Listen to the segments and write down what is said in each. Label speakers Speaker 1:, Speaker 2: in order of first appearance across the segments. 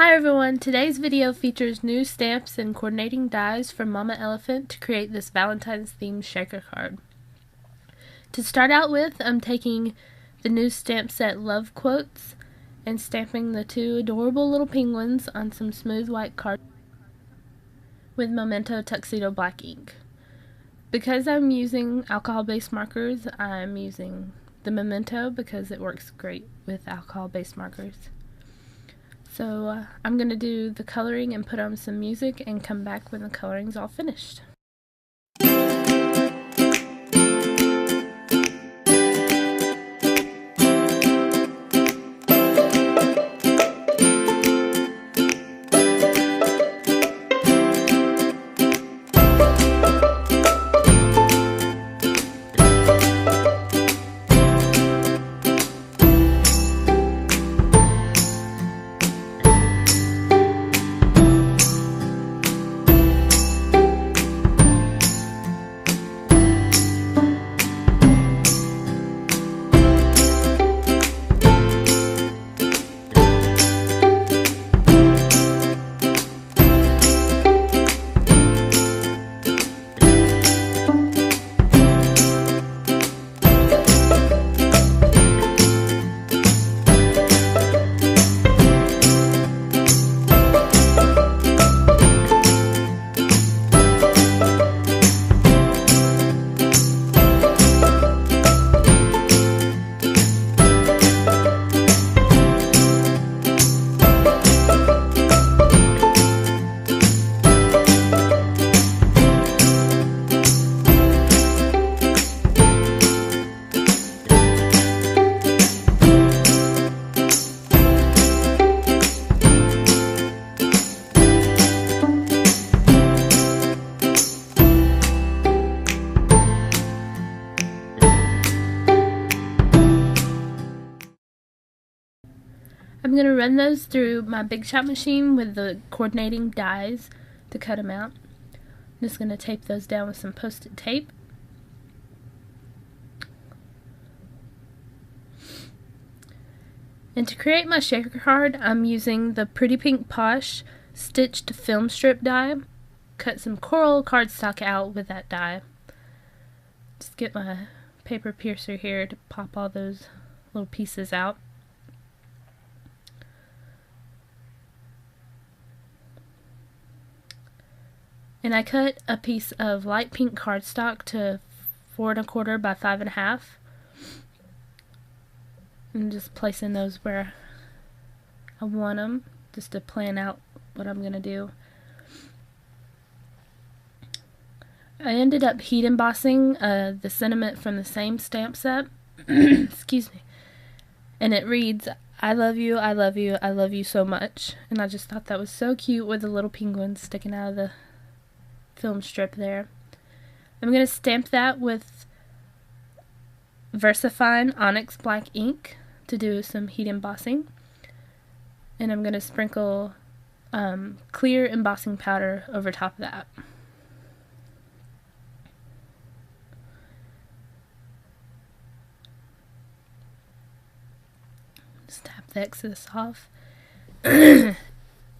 Speaker 1: Hi everyone, today's video features new stamps and coordinating dies from Mama Elephant to create this Valentine's themed shaker card. To start out with, I'm taking the new stamp set Love Quotes and stamping the two adorable little penguins on some smooth white card with Memento Tuxedo Black ink. Because I'm using alcohol-based markers, I'm using the Memento because it works great with alcohol-based markers. So I'm going to do the coloring and put on some music and come back when the coloring's all finished. I'm going to run those through my Big Shot machine with the coordinating dies to cut them out. I'm just going to tape those down with some Post-it tape. And to create my shaker card, I'm using the Pretty Pink Posh stitched film strip die. Cut some coral cardstock out with that die. Just get my paper piercer here to pop all those little pieces out. And I cut a piece of light pink cardstock to 4 1/4 by 5 1/2. And just placing those where I want them, just to plan out what I'm going to do. I ended up heat embossing the sentiment from the same stamp set. Excuse me. And it reads, "I love you, I love you, I love you so much." And I just thought that was so cute with the little penguins sticking out of the film strip there. I'm going to stamp that with VersaFine Onyx Black ink to do some heat embossing. And I'm going to sprinkle clear embossing powder over top of that. Just tap the excess off.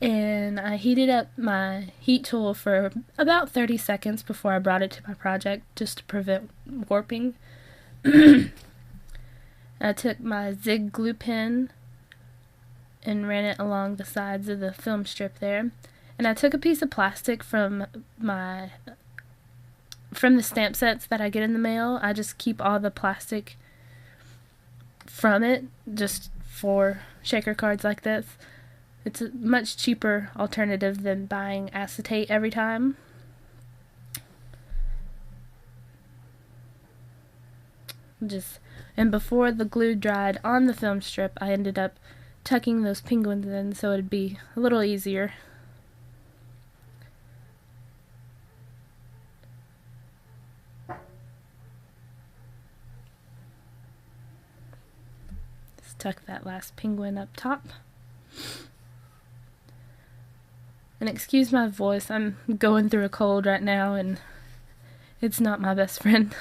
Speaker 1: And I heated up my heat tool for about 30 seconds before I brought it to my project, just to prevent warping. I took my Zig glue pen and ran it along the sides of the film strip there. And I took a piece of plastic from the stamp sets that I get in the mail. I just keep all the plastic from it, just for shaker cards like this. It's a much cheaper alternative than buying acetate every time. And before the glue dried on the film strip, I ended up tucking those penguins in so it'd be a little easier. Just tuck that last penguin up top. And excuse my voice, I'm going through a cold right now and it's not my best friend.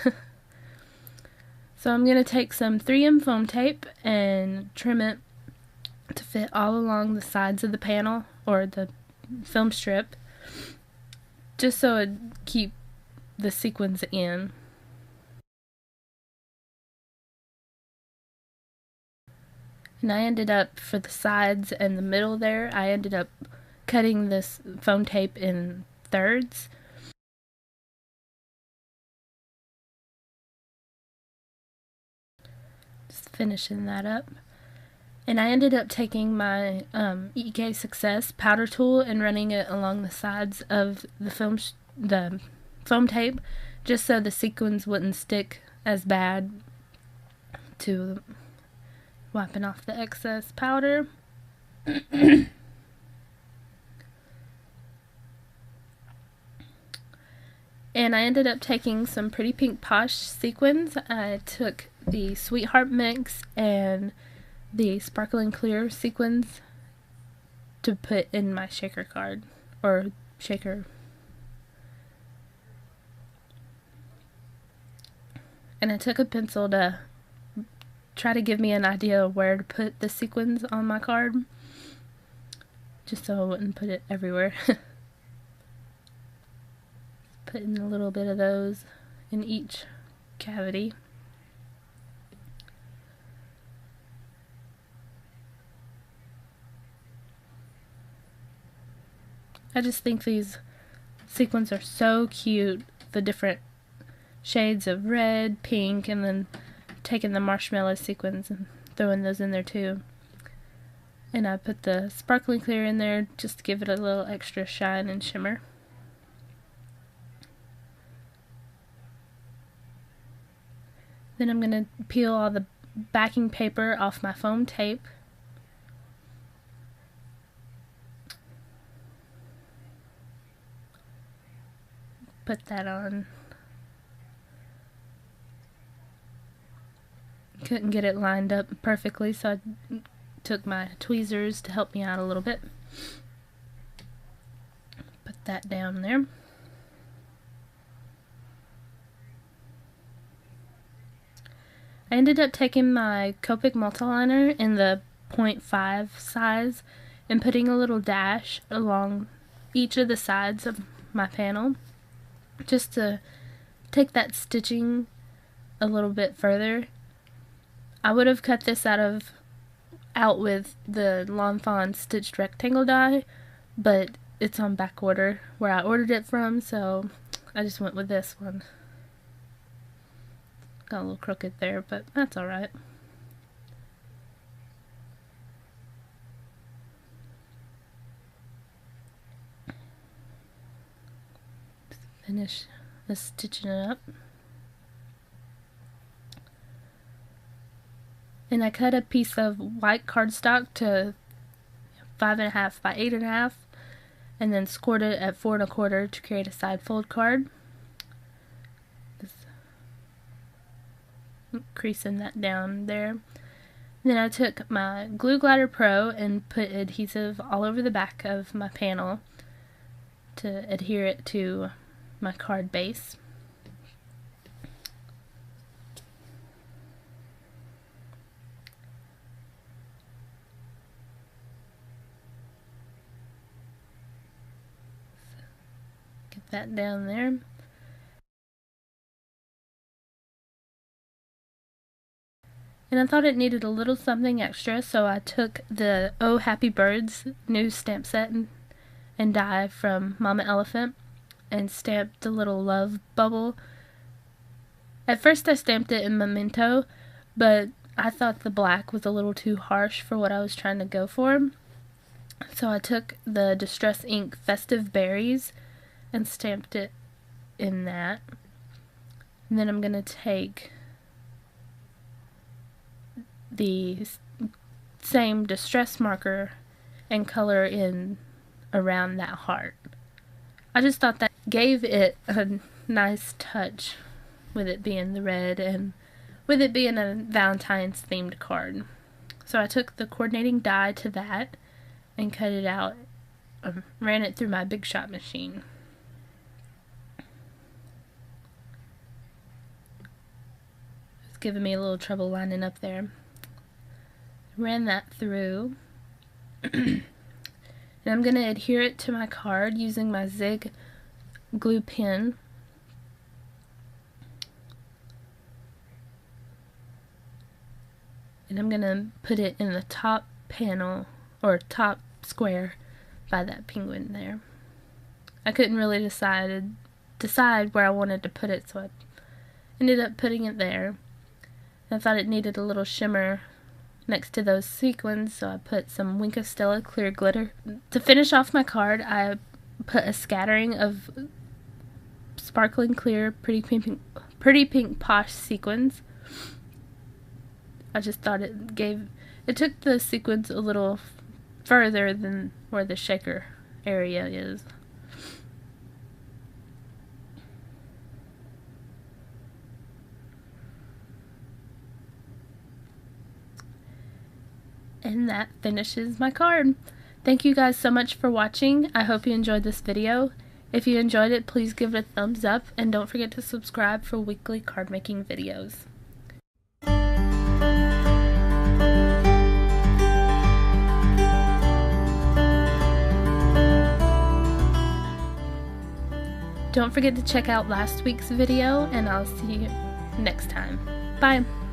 Speaker 1: So I'm going to take some 3M foam tape and trim it to fit all along the sides of the panel or the film strip, just so it'd keep the sequins in. And I ended up, for the sides and the middle there, I ended up cutting this foam tape in thirds. Just finishing that up. And I ended up taking my EK Success powder tool and running it along the sides of the foam tape, just so the sequins wouldn't stick as bad, to wiping off the excess powder. And I ended up taking some Pretty Pink Posh sequins. I took the Sweetheart Mix and the Sparkling Clear sequins to put in my shaker card, or shaker. And I took a pencil to try to give me an idea of where to put the sequins on my card, just so I wouldn't put it everywhere. Putting a little bit of those in each cavity. I just think these sequins are so cute, the different shades of red, pink, and then taking the marshmallow sequins and throwing those in there too. And I put the Sparkling Clear in there just to give it a little extra shine and shimmer. Then I'm going to peel all the backing paper off my foam tape. Put that on. Couldn't get it lined up perfectly, so I took my tweezers to help me out a little bit. Put that down there. I ended up taking my Copic multiliner in the 0.5 size and putting a little dash along each of the sides of my panel, just to take that stitching a little bit further. I would have cut this out with the Lawn Fawn stitched rectangle die, but it's on back order where I ordered it from, so I just went with this one. Got a little crooked there, but that's alright. Finish the stitching it up. And I cut a piece of white cardstock to 5.5 by 8.5, and then scored it at 4 1/4 to create a side fold card. Creasing that down there. Then I took my Glue Glider Pro and put adhesive all over the back of my panel to adhere it to my card base. Get that down there. And I thought it needed a little something extra, so I took the Oh Happy Birds new stamp set and die from Mama Elephant and stamped a little love bubble. At first I stamped it in Memento, but I thought the black was a little too harsh for what I was trying to go for. So I took the Distress Ink Festive Berries and stamped it in that. And then I'm going to take the same distress marker and color in around that heart. I just thought that gave it a nice touch with it being the red and with it being a Valentine's themed card. So I took the coordinating die to that and cut it out, ran it through my Big Shot machine. It's giving me a little trouble lining up there. Ran that through, And I'm going to adhere it to my card using my Zig glue pen. And I'm going to put it in the top panel, or top square, by that penguin there. I couldn't really decide where I wanted to put it, so I ended up putting it there. I thought it needed a little shimmer next to those sequins, so I put some Wink of Stella clear glitter. To finish off my card, I put a scattering of sparkling clear pretty pink posh sequins. I just thought it took the sequins a little further than where the shaker area is. And that finishes my card. Thank you guys so much for watching. I hope you enjoyed this video. If you enjoyed it, please give it a thumbs up and don't forget to subscribe for weekly card making videos. Don't forget to check out last week's video, and I'll see you next time. Bye!